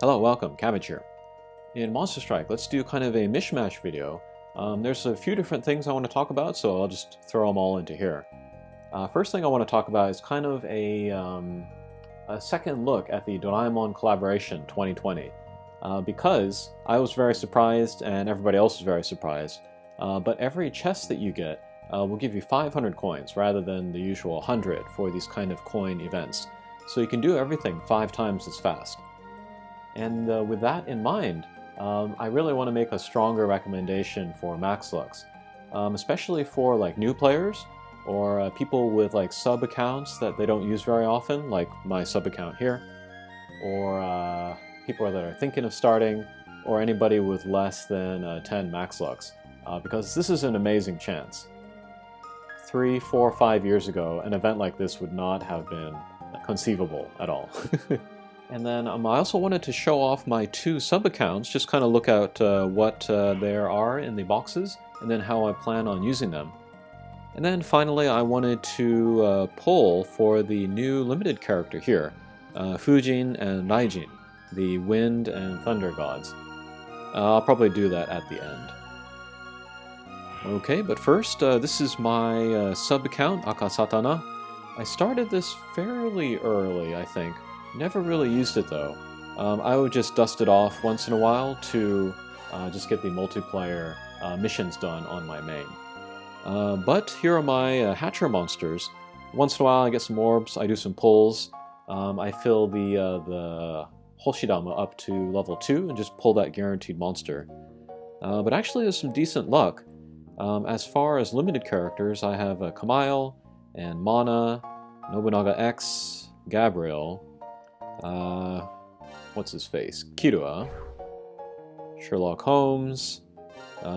Hello, welcome, Cabbage here. In Monster Strike, let's do kind of a mish-mash video. There's a few different things I want to talk about, so I'll just throw them all into here. First thing I want to talk about is kind of a second look at the Doraemon collaboration 2020. Because I was very surprised and everybody else was very surprised, but every chest that you get will give you 500 coins rather than the usual 100 for these kind of coin events. So you can do everything 5 times as fast. And with that in mind, I really want to make a stronger recommendation for Max Lux, especially for like new players or people with like sub accounts that they don't use very often, like my sub account here, or people that are thinking of starting, or anybody with less than 10 Max Lux, because this is an amazing chance. 3, 4, 5 years ago, an event like this would not have been conceivable at all. And then I also wanted to show off my 2 sub-accounts, just kind of look at what there are in the boxes, and then how I plan on using them. And then finally I wanted to pull for the new limited character here, Fujin and Raijin, the wind and thunder gods. I'll probably do that at the end. Okay, but first, this is my sub-account, Akasatana. I started this fairly early, I think. Never really used it though. I would just dust it off once in a while to just get the multiplayer missions done on my main. But here are my hatcher monsters. Once in a while I get some orbs, I do some pulls. I fill the Hoshidama up to level 2 and just pull that guaranteed monster. But actually there's some decent luck. As far as limited characters, I have Kamile and Mana, Nobunaga X, Gabriel, what's his face? Kirua, Sherlock Holmes,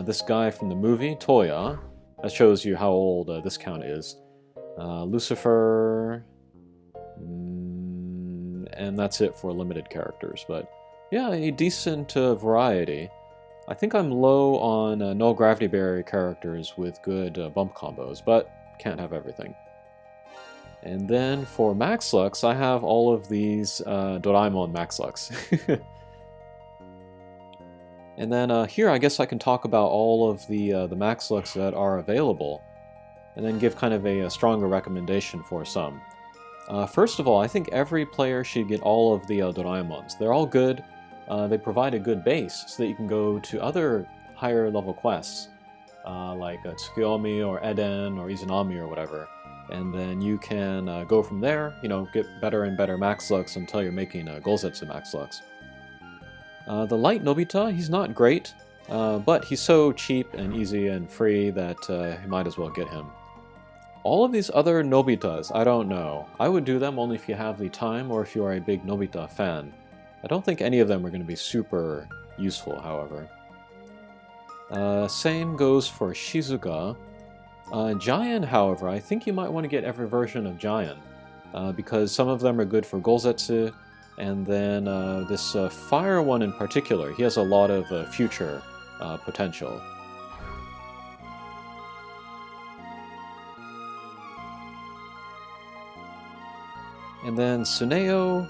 this guy from the movie, Toya. That shows you how old this count is. Lucifer, and that's it for limited characters. But yeah, a decent variety. I think I'm low on null gravity barrier characters with good bump combos, but can't have everything. And then for Max Lux, I have all of these Doraemon Max Lux. And then here I guess I can talk about all of the Max Lux that are available, and then give kind of a stronger recommendation for some. First of all, I think every player should get all of the Doraemons. They're all good. They provide a good base so that you can go to other higher level quests, like Tsukiyomi or Eden or Izanami or whatever. And then you can go from there, get better and better Max Lux until you're making Golzetsu Max Lux. The light Nobita, he's not great, but he's so cheap and easy and free that you might as well get him. All of these other Nobitas, I don't know. I would do them only if you have the time or if you are a big Nobita fan. I don't think any of them are going to be super useful, however. Same goes for Shizuka. Giant, however, I think you might want to get every version of Giant, because some of them are good for Golzetsu, and then this Fire one in particular, he has a lot of future potential. And then Tsuneo,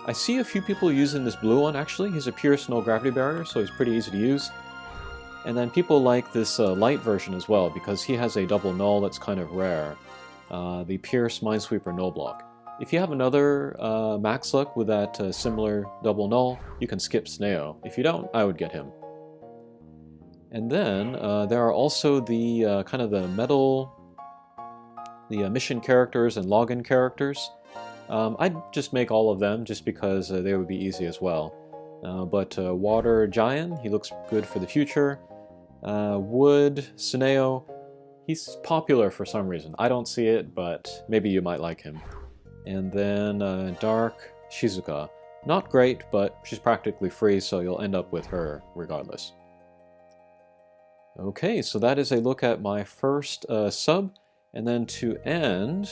I see a few people using this blue one actually. He's a pure null gravity barrier, so he's pretty easy to use. And then people like this light version as well, because he has a double null that's kind of rare. The Pierce Minesweeper null block. If you have another Max Luck with that similar double null, you can skip Tsuneo. If you don't, I would get him. And then there are also the kind of the metal, the mission characters and login characters. I'd just make all of them just because they would be easy as well. But Water Giant, he looks good for the future. Wood Tsuneo, he's popular for some reason. I don't see it, but maybe you might like him. And then Dark Shizuka, not great, but she's practically free, so you'll end up with her regardless. Okay, so that is a look at my first sub, and then to end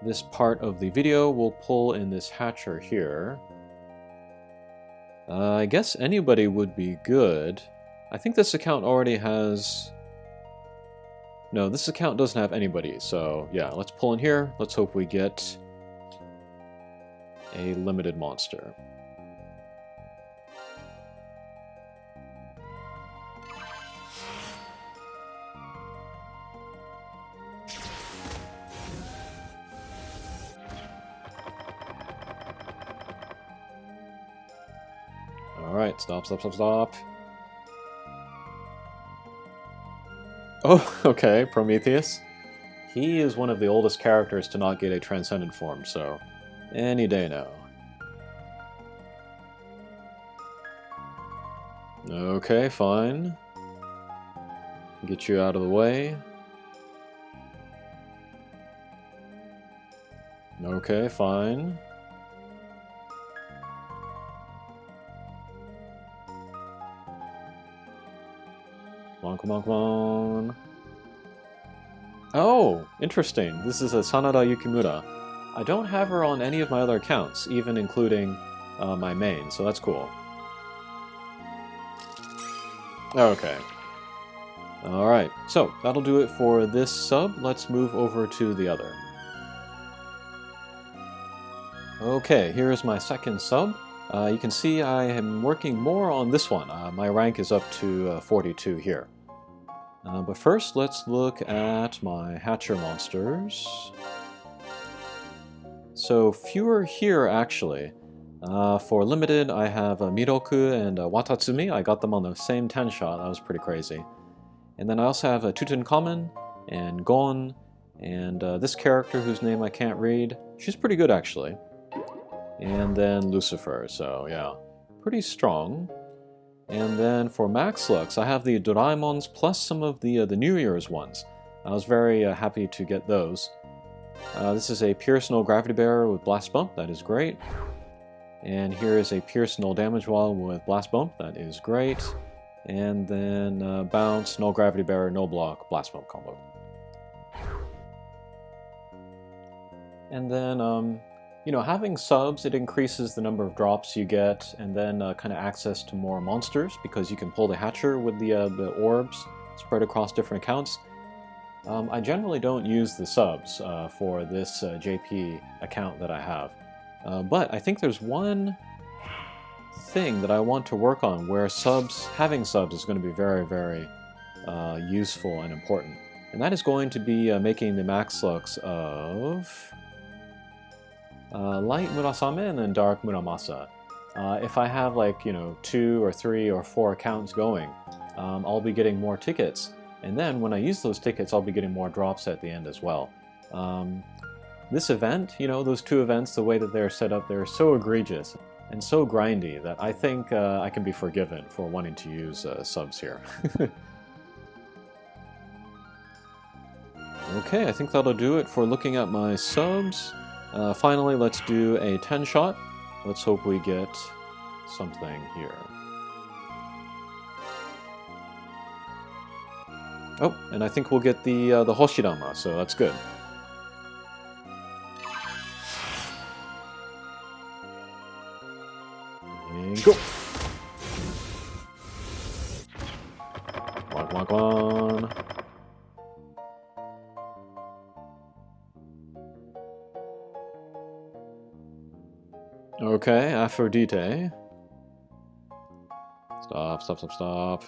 this part of the video, we'll pull in this hatcher here. I guess anybody would be good. I think this account already has... No, this account doesn't have anybody, so yeah, let's pull in here. Let's hope we get a limited monster. Alright, stop, stop, stop, stop. Oh, okay, Prometheus. He is one of the oldest characters to not get a transcendent form, so any day now. Okay, fine. Get you out of the way. Okay, fine. Come on, come on, come on. Oh, interesting. This is a Sanada Yukimura. I don't have her on any of my other accounts, even including my main, so that's cool. Okay. Alright, so that'll do it for this sub. Let's move over to the other. Okay, here's my second sub. You can see I am working more on this one. My rank is up to 42 here. But first, let's look at my Hatcher monsters. So, fewer here, actually. For limited, I have Miroku and Watatsumi. I got them on the same 10-shot. That was pretty crazy. And then I also have Tutankhamun and Gon, and this character whose name I can't read. She's pretty good, actually. And then Lucifer, so yeah, pretty strong. And then for Max Lux, I have the Doraemons plus some of the New Year's ones. I was very happy to get those. This is a Pierce Null Gravity Bearer with Blast Bump, that is great. And here is a Pierce Null Damage Wall with Blast Bump, that is great. And then Bounce, Null Gravity Bearer, No Block, Blast Bump combo. And then, you know, having subs, it increases the number of drops you get, and then kind of access to more monsters, because you can pull the Hatcher with the orbs spread across different accounts. I generally don't use the subs for this JP account that I have, but I think there's one thing that I want to work on where having subs is going to be very, very useful and important, and that is going to be making the Max Lux of Light Murasame and then Dark Muramasa. If I have, like, you know, 2 or 3 or 4 accounts going, I'll be getting more tickets, and then when I use those tickets, I'll be getting more drops at the end as well. This event, you know, those 2 events, the way that they're set up, they're so egregious and so grindy that I think I can be forgiven for wanting to use subs here. Okay, I think that'll do it for looking at my subs. Finally, let's do a 10-shot. Let's hope we get something here. Oh, and I think we'll get the Hoshirama, so that's good. And go! Come on, come on, come on. Okay, Aphrodite. Stop, stop, stop, stop.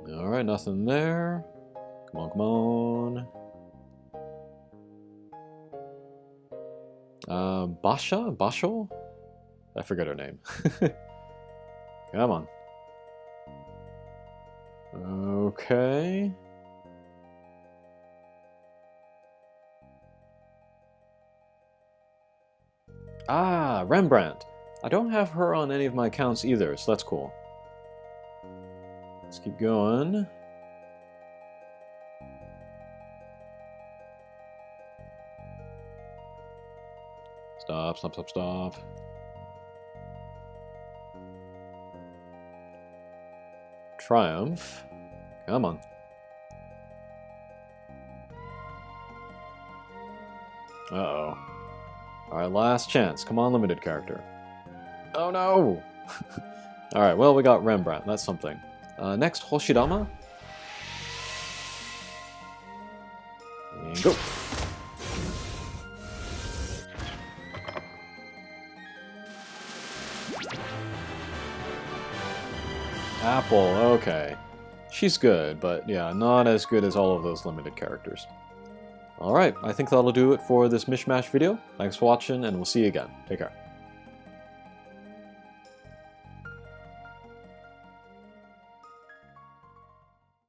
Alright, nothing there. Come on, come on. Basha? Basho? I forget her name. Come on. Okay. Ah, Rembrandt. I don't have her on any of my accounts either, so that's cool. Let's keep going. Stop, stop, stop, stop. Triumph. Come on. Uh-oh. Alright, last chance. Come on, limited character. Oh no! Alright, well, we got Rembrandt. That's something. Next, Hoshirama. And go! Apple, okay. She's good, but yeah, not as good as all of those limited characters. Alright, I think that'll do it for this mish-mash video. Thanks for watching, and we'll see you again. Take care.